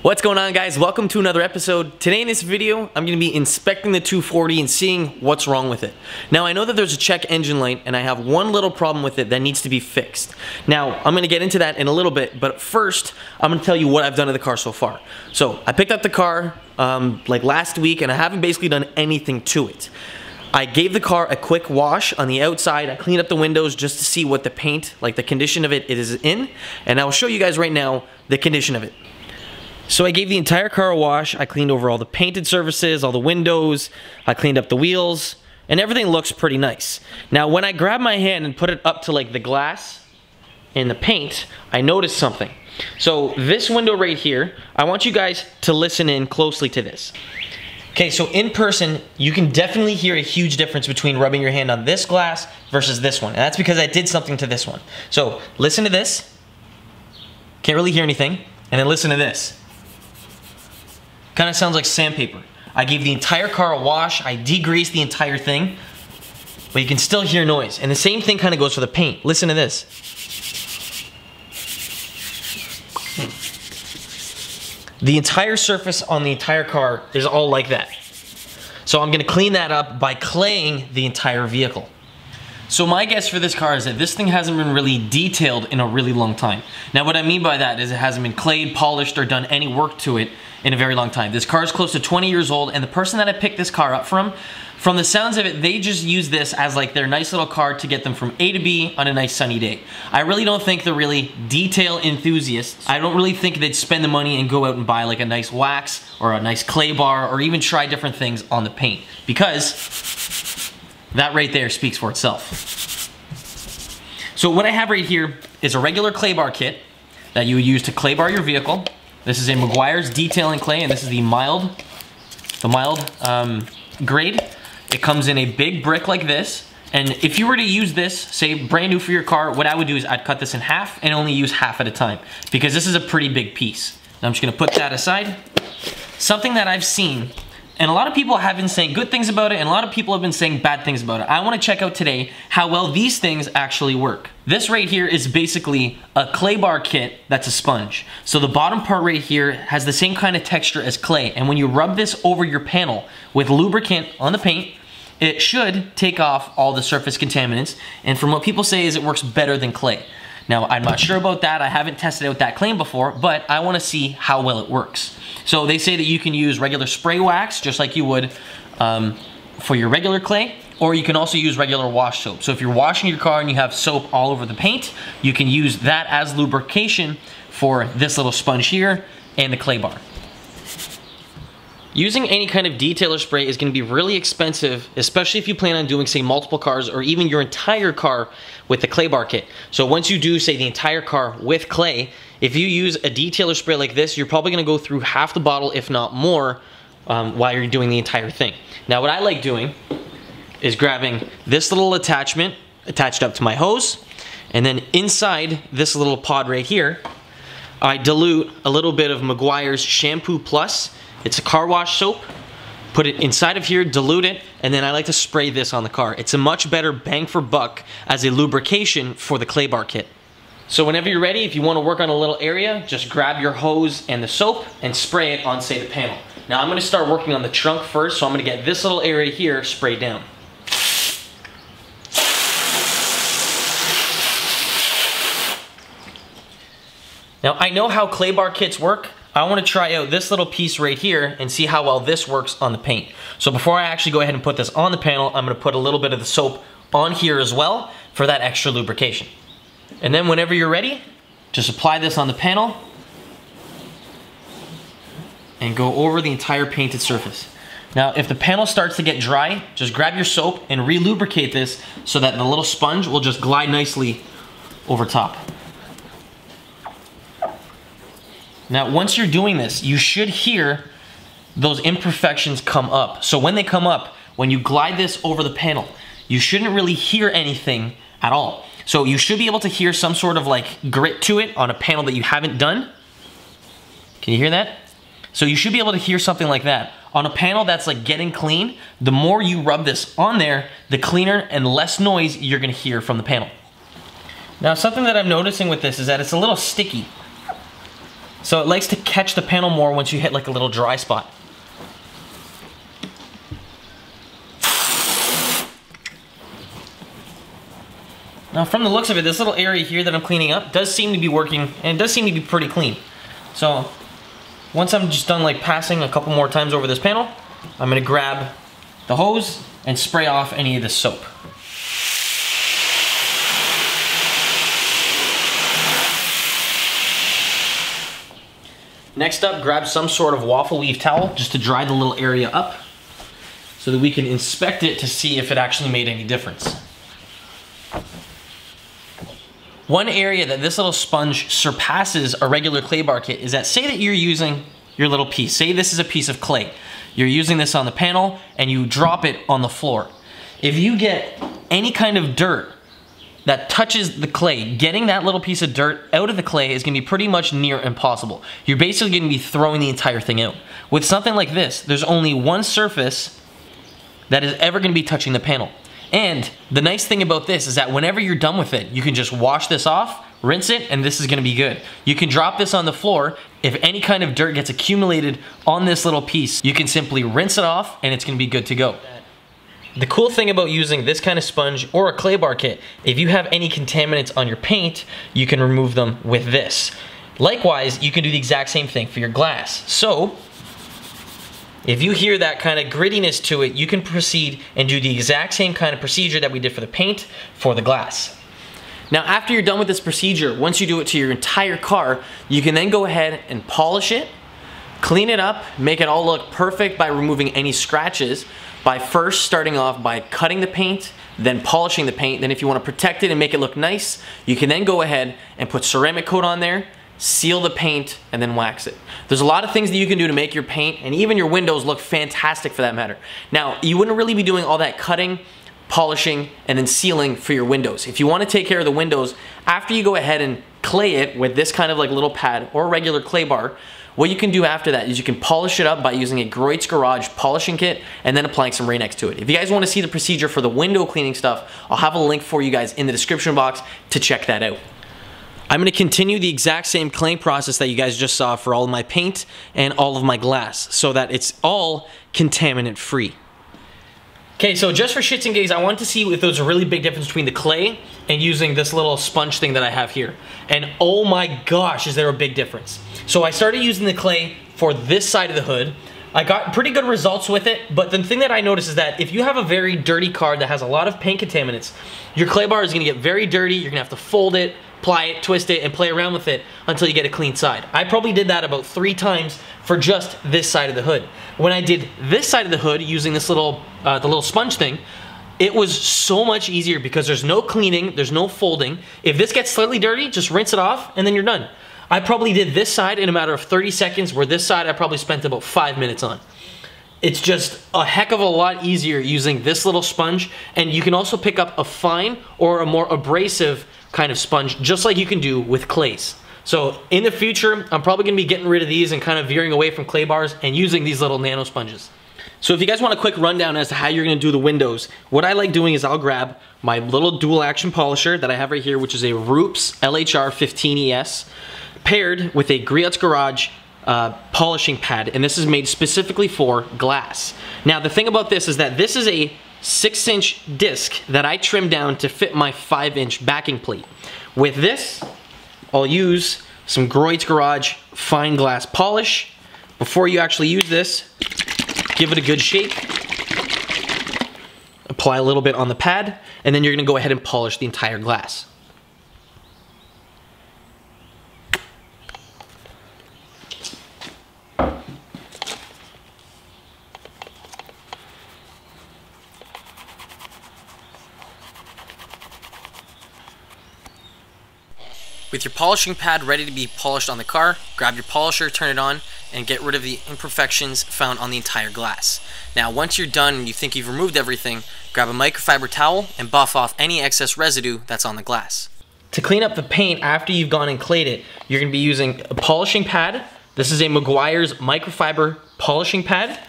What's going on, guys? Welcome to another episode. Today in this video, I'm going to be inspecting the 240 and seeing what's wrong with it. Now, I know that there's a check engine light and I have one little problem with it that needs to be fixed. Now, I'm going to get into that in a little bit, but first, I'm going to tell you what I've done to the car so far. So, I picked up the car like last week and I haven't basically done anything to it. I gave the car a quick wash on the outside. I cleaned up the windows just to see what the paint, like the condition of it is in, and I'll show you guys right now the condition of it. So I gave the entire car a wash. I cleaned over all the painted surfaces, all the windows, I cleaned up the wheels, and everything looks pretty nice. Now when I grabbed my hand and put it up to like the glass and the paint, I noticed something. So this window right here, I want you guys to listen in closely to this. Okay, so in person, you can definitely hear a huge difference between rubbing your hand on this glass versus this one. And that's because I did something to this one. So listen to this. Can't really hear anything. And then listen to this. Kind of sounds like sandpaper. I gave the entire car a wash. I degreased the entire thing. But you can still hear noise. And the same thing kind of goes for the paint. Listen to this. The entire surface on the entire car is all like that. So I'm going to clean that up by claying the entire vehicle. So my guess for this car is that this thing hasn't been really detailed in a really long time. Now what I mean by that is it hasn't been clayed, polished, or done any work to it in a very long time. This car is close to 20 years old, and the person that I picked this car up from the sounds of it, they just use this as like their nice little car to get them from A to B on a nice sunny day. I really don't think they're really detail enthusiasts. I don't really think they'd spend the money and go out and buy like a nice wax or a nice clay bar or even try different things on the paint, because that right there speaks for itself. So what I have right here is a regular clay bar kit that you would use to clay bar your vehicle. This is a Meguiar's detailing clay, and this is the mild grade. It comes in a big brick like this, and if you were to use this, say brand new for your car, what I would do is I'd cut this in half and only use half at a time, because this is a pretty big piece. Now I'm just gonna put that aside. Something that I've seen, and a lot of people have been saying good things about it, and a lot of people have been saying bad things about it. I wanna check out today how well these things actually work. This right here is basically a clay bar kit that's a sponge. So the bottom part right here has the same kind of texture as clay, and when you rub this over your panel with lubricant on the paint, it should take off all the surface contaminants, and from what people say is it works better than clay. Now, I'm not sure about that. I haven't tested out that claim before, but I wanna see how well it works. So they say that you can use regular spray wax, just like you would for your regular clay, or you can also use regular wash soap. So if you're washing your car and you have soap all over the paint, you can use that as lubrication for this little sponge here and the clay bar. Using any kind of detailer spray is going to be really expensive, especially if you plan on doing, say, multiple cars or even your entire car with the clay bar kit. So once you do, say, the entire car with clay, if you use a detailer spray like this, you're probably going to go through half the bottle, if not more, while you're doing the entire thing. Now, what I like doing is grabbing this little attachment attached up to my hose, and then inside this little pod right here, I dilute a little bit of Meguiar's Shampoo Plus. It's a car wash soap. Put it inside of here, dilute it, and then I like to spray this on the car. It's a much better bang for buck as a lubrication for the clay bar kit. So whenever you're ready, if you want to work on a little area, just grab your hose and the soap and spray it on, say, the panel. Now I'm going to start working on the trunk first, so I'm going to get this little area here sprayed down. Now I know how clay bar kits work. I want to try out this little piece right here and see how well this works on the paint. So before I actually go ahead and put this on the panel, I'm going to put a little bit of the soap on here as well for that extra lubrication. And then whenever you're ready, just apply this on the panel and go over the entire painted surface. Now if the panel starts to get dry, just grab your soap and re-lubricate this so that the little sponge will just glide nicely over top. Now, once you're doing this, you should hear those imperfections come up. So when they come up, when you glide this over the panel, you shouldn't really hear anything at all. So you should be able to hear some sort of like grit to it on a panel that you haven't done. Can you hear that? So you should be able to hear something like that. On a panel that's like getting clean, the more you rub this on there, the cleaner and less noise you're gonna hear from the panel. Now, something that I'm noticing with this is that it's a little sticky. So it likes to catch the panel more once you hit like a little dry spot. Now from the looks of it, this little area here that I'm cleaning up does seem to be working, and it does seem to be pretty clean. So once I'm just done like passing a couple more times over this panel, I'm gonna grab the hose and spray off any of this soap. Next up, grab some sort of waffle weave towel just to dry the little area up so that we can inspect it to see if it actually made any difference. One area that this little sponge surpasses a regular clay bar kit is that, say that you're using your little piece, say this is a piece of clay. You're using this on the panel and you drop it on the floor. If you get any kind of dirt that touches the clay, getting that little piece of dirt out of the clay is gonna be pretty much near impossible. You're basically gonna be throwing the entire thing out. With something like this, there's only one surface that is ever gonna be touching the panel. And the nice thing about this is that whenever you're done with it, you can just wash this off, rinse it, and this is gonna be good. You can drop this on the floor. If any kind of dirt gets accumulated on this little piece, you can simply rinse it off and it's gonna be good to go. The cool thing about using this kind of sponge or a clay bar kit, if you have any contaminants on your paint, you can remove them with this. Likewise, you can do the exact same thing for your glass. So, if you hear that kind of grittiness to it, you can proceed and do the exact same kind of procedure that we did for the paint for the glass. Now, after you're done with this procedure, once you do it to your entire car, you can then go ahead and polish it, clean it up, make it all look perfect by removing any scratches, by first starting off by cutting the paint, then polishing the paint. Then if you want to protect it and make it look nice, you can then go ahead and put ceramic coat on there, seal the paint, and then wax it. There's a lot of things that you can do to make your paint and even your windows look fantastic for that matter. Now, you wouldn't really be doing all that cutting, polishing, and then sealing for your windows. If you want to take care of the windows, after you go ahead and clay it with this kind of like little pad or a regular clay bar, what you can do after that is you can polish it up by using a Groit's Garage polishing kit and then applying some Rain-X to it. If you guys want to see the procedure for the window cleaning stuff, I'll have a link for you guys in the description box to check that out. I'm going to continue the exact same claying process that you guys just saw for all of my paint and all of my glass so that it's all contaminant free. Okay, so just for shits and gigs, I wanted to see if there's a really big difference between the clay and using this little sponge thing that I have here. And oh my gosh, is there a big difference. So I started using the clay for this side of the hood. I got pretty good results with it, but the thing that I noticed is that if you have a very dirty car that has a lot of paint contaminants, your clay bar is gonna get very dirty, you're gonna have to fold it, ply it, twist it, and play around with it until you get a clean side. I probably did that about 3 times for just this side of the hood. When I did this side of the hood using this little, the little sponge thing, it was so much easier because there's no cleaning, there's no folding. If this gets slightly dirty, just rinse it off and then you're done. I probably did this side in a matter of 30 seconds, where this side I probably spent about 5 minutes on. It's just a heck of a lot easier using this little sponge, and you can also pick up a fine or a more abrasive kind of sponge, just like you can do with clays. So in the future, I'm probably gonna be getting rid of these and kind of veering away from clay bars and using these little nano sponges. So if you guys want a quick rundown as to how you're gonna do the windows, what I like doing is I'll grab my little dual action polisher that I have right here, which is a Roops LHR 15ES, paired with a Groit's Garage polishing pad, and this is made specifically for glass. Now the thing about this is that this is a 6-inch disc that I trimmed down to fit my 5-inch backing plate. With this, I'll use some Groit's Garage fine glass polish. Before you actually use this, give it a good shake, apply a little bit on the pad, and then you're gonna go ahead and polish the entire glass. With your polishing pad ready to be polished on the car, grab your polisher, turn it on, and get rid of the imperfections found on the entire glass. Now once you're done and you think you've removed everything, grab a microfiber towel and buff off any excess residue that's on the glass. To clean up the paint after you've gone and clayed it, you're going to be using a polishing pad. This is a Meguiar's microfiber polishing pad.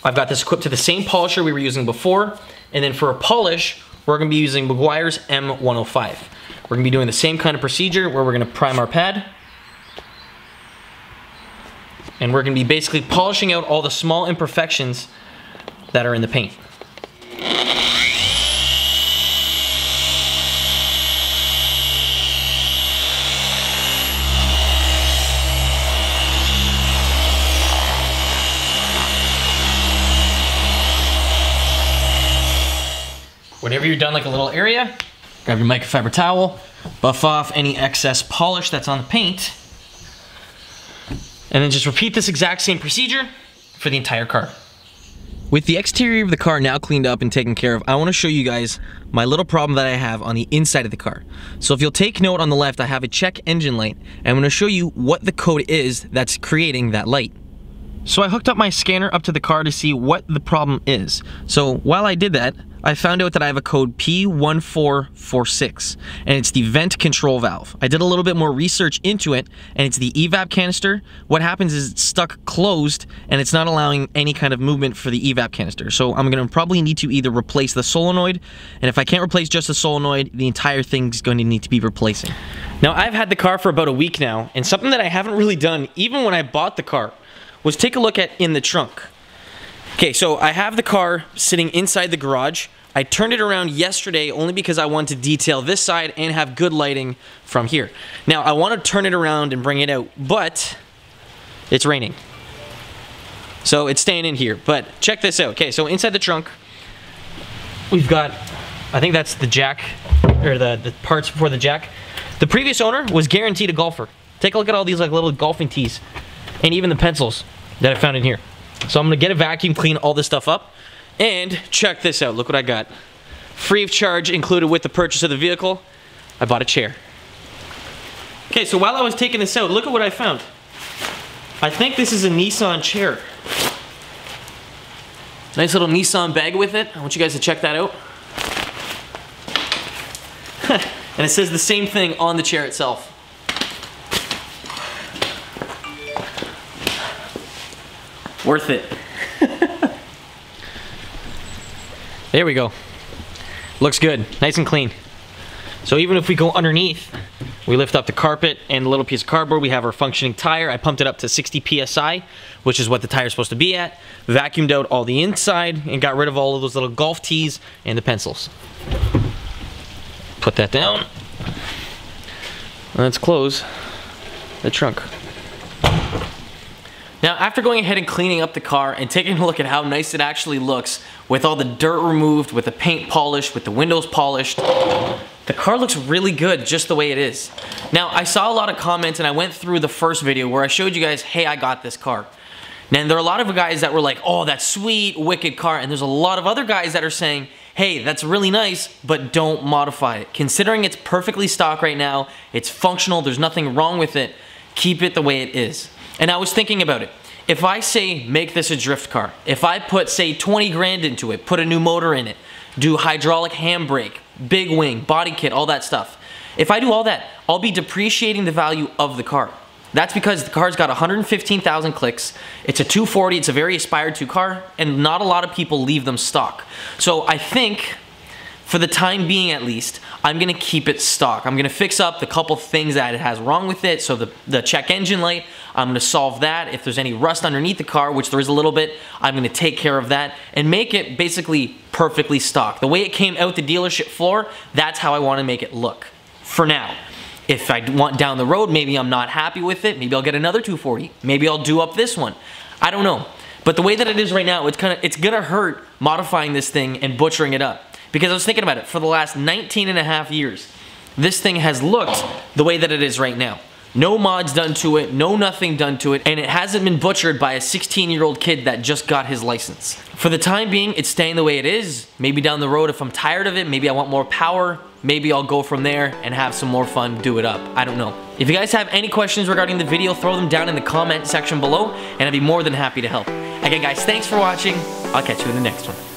I've got this equipped to the same polisher we were using before, and then for a polish, we're going to be using Meguiar's M105. We're going to be doing the same kind of procedure where we're going to prime our pad. and we're gonna be basically polishing out all the small imperfections that are in the paint. Whenever you're done like a little area, grab your microfiber towel, buff off any excess polish that's on the paint, and then just repeat this exact same procedure for the entire car. With the exterior of the car now cleaned up and taken care of, I want to show you guys my little problem that I have on the inside of the car. So if you'll take note on the left, I have a check engine light, and I'm going to show you what the code is that's creating that light. So I hooked up my scanner up to the car to see what the problem is. So while I did that, I found out that I have a code P1446, and it's the vent control valve. I did a little bit more research into it, and it's the evap canister. What happens is it's stuck closed, and it's not allowing any kind of movement for the evap canister. So I'm gonna probably need to either replace the solenoid, and if I can't replace just the solenoid, the entire thing's going to need to be replacing. Now, I've had the car for about a week now, and something that I haven't really done, even when I bought the car, was take a look at in the trunk. Okay, so I have the car sitting inside the garage. I turned it around yesterday only because I wanted to detail this side and have good lighting from here. Now, I want to turn it around and bring it out, but it's raining. So it's staying in here, but check this out. Okay, so inside the trunk, we've got, I think that's the jack, or the parts for the jack. The previous owner was guaranteed a golfer. Take a look at all these like little golfing tees, and even the pencils that I found in here. So I'm gonna get a vacuum, clean all this stuff up, and check this out. Look what I got. Free of charge, included with the purchase of the vehicle, I bought a chair. Okay, so while I was taking this out, look at what I found. I think this is a Nissan chair. Nice little Nissan bag with it. I want you guys to check that out. And it says the same thing on the chair itself. Worth it. There we go. Looks good, nice and clean. So even if we go underneath, we lift up the carpet and a little piece of cardboard, we have our functioning tire. I pumped it up to 60 PSI, which is what the tire is supposed to be at. Vacuumed out all the inside and got rid of all of those little golf tees and the pencils. Put that down. Let's close the trunk. Now, after going ahead and cleaning up the car and taking a look at how nice it actually looks, with all the dirt removed, with the paint polished, with the windows polished, the car looks really good just the way it is. Now, I saw a lot of comments and I went through the first video where I showed you guys, hey, I got this car. Now, there are a lot of guys that were like, oh, that's sweet, wicked car, and there's a lot of other guys that are saying, hey, that's really nice, but don't modify it. Considering it's perfectly stock right now, it's functional, there's nothing wrong with it, keep it the way it is. And I was thinking about it. If I say make this a drift car, if I put say 20 grand into it, put a new motor in it, do hydraulic handbrake, big wing, body kit, all that stuff. If I do all that, I'll be depreciating the value of the car. That's because the car's got 115,000 clicks, it's a 240, it's a very aspired to car, and not a lot of people leave them stock. So I think, for the time being at least, I'm gonna keep it stock. I'm gonna fix up the couple things that it has wrong with it. So the check engine light, I'm gonna solve that. If there's any rust underneath the car, which there is a little bit, I'm gonna take care of that and make it basically perfectly stock. The way it came out the dealership floor, that's how I wanna make it look, for now. If I want down the road, maybe I'm not happy with it, maybe I'll get another 240. Maybe I'll do up this one. I don't know. But the way that it is right now, it's gonna hurt modifying this thing and butchering it up. Because I was thinking about it, for the last 19.5 years, this thing has looked the way that it is right now. No mods done to it, no nothing done to it, and it hasn't been butchered by a 16-year-old kid that just got his license. For the time being, it's staying the way it is. Maybe down the road, if I'm tired of it, maybe I want more power, maybe I'll go from there and have some more fun, do it up. I don't know. If you guys have any questions regarding the video, throw them down in the comment section below, and I'd be more than happy to help. Again, guys, thanks for watching. I'll catch you in the next one.